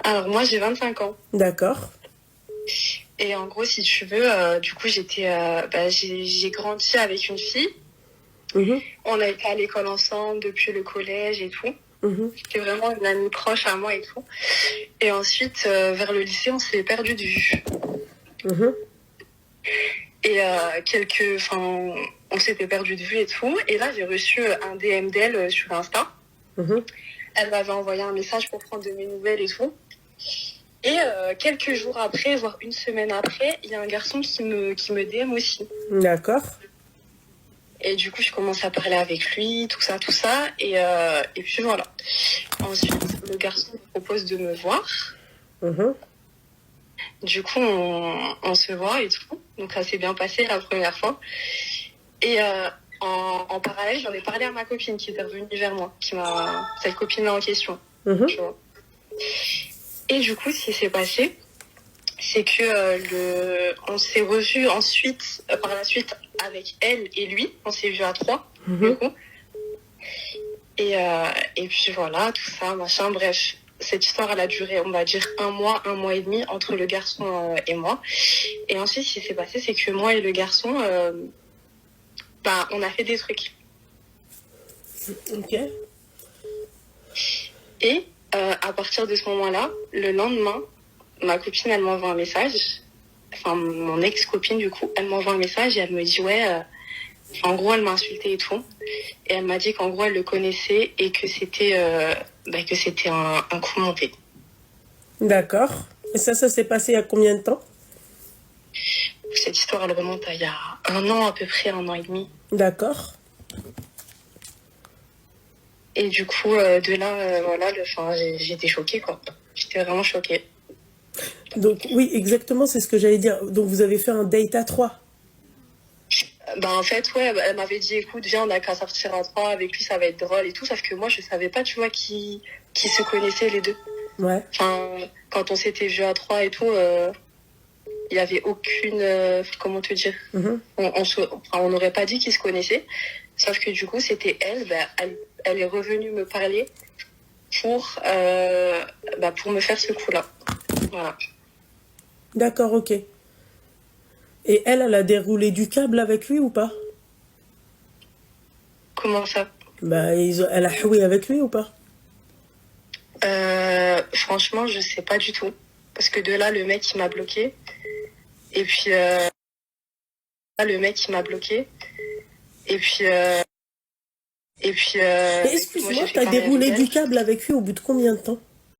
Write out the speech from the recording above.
Alors moi j'ai 25 ans. D'accord. Et en gros, si tu veux, du coup j'ai grandi avec une fille. Mhm. On a été à l'école ensemble depuis le collège et tout. Mhm. C'était vraiment une amie proche à moi et tout. Et ensuite, vers le lycée, on s'est perdu de vue. Mhm. Et on s'était perdu de vue et tout. Et là, j'ai reçu un DM d'elle sur Insta. Mhm. Elle m'avait envoyé un message pour prendre de mes nouvelles et tout. Et quelques jours après, voire une semaine après, il y a un garçon qui me DM aussi. D'accord. Et du coup, je commence à parler avec lui, tout ça, tout ça. Et puis voilà. Ensuite, le garçon me propose de me voir. Mhm. Du coup, on se voit et tout. Donc ça s'est bien passé la première fois. Et en parallèle, j'en ai parlé à ma copine qui était revenue vers moi, cette copine-là en question. Mhm. Tu vois. Et du coup, ce qui s'est passé, c'est que on s'est revus ensuite, par la suite, avec elle et lui. On s'est vus à 3, du coup. Et puis voilà, tout ça, machin, bref. Cette histoire, elle a duré, on va dire, un mois et demi entre le garçon et moi. Et ensuite, ce qui s'est passé, c'est que moi et le garçon, on a fait des trucs. Ok. Et à partir de ce moment-là, le lendemain, ma copine, elle m'envoie un message. Enfin, mon ex-copine, du coup, elle m'envoie un message et elle me dit, ouais, en gros, elle m'a insultée et tout. Et elle m'a dit qu'en gros, elle le connaissait et que c'était un coup monté. D'accord. Et ça s'est passé il y a combien de temps? Cette histoire, elle remonte à il y a un an à peu près, un an et demi. D'accord. Et du coup, de là, voilà, j'étais choquée, quoi. J'étais vraiment choquée. Donc oui, exactement, c'est ce que j'allais dire. Donc vous avez fait un date à 3. En fait, ouais, elle m'avait dit, écoute, viens, on a qu'à sortir à 3, avec lui, ça va être drôle et tout. Sauf que moi, je savais pas, tu vois, qui se connaissaient les deux. Ouais. Enfin, quand on s'était vus à 3 et tout, il y avait aucune, comment te dire, on n'aurait pas dit qu'ils se connaissaient. Sauf que du coup, c'était elle, elle est revenue me parler pour me faire ce coup-là. Voilà. D'accord, ok. Et elle a déroulé du câble avec lui ou pas? Comment ça? Elle a joué avec lui ou pas? Franchement, je sais pas du tout. Parce que de là, le mec, il m'a bloqué. Et puis, Mais excuse-moi, t'as déroulé du câble avec lui au bout de combien de temps?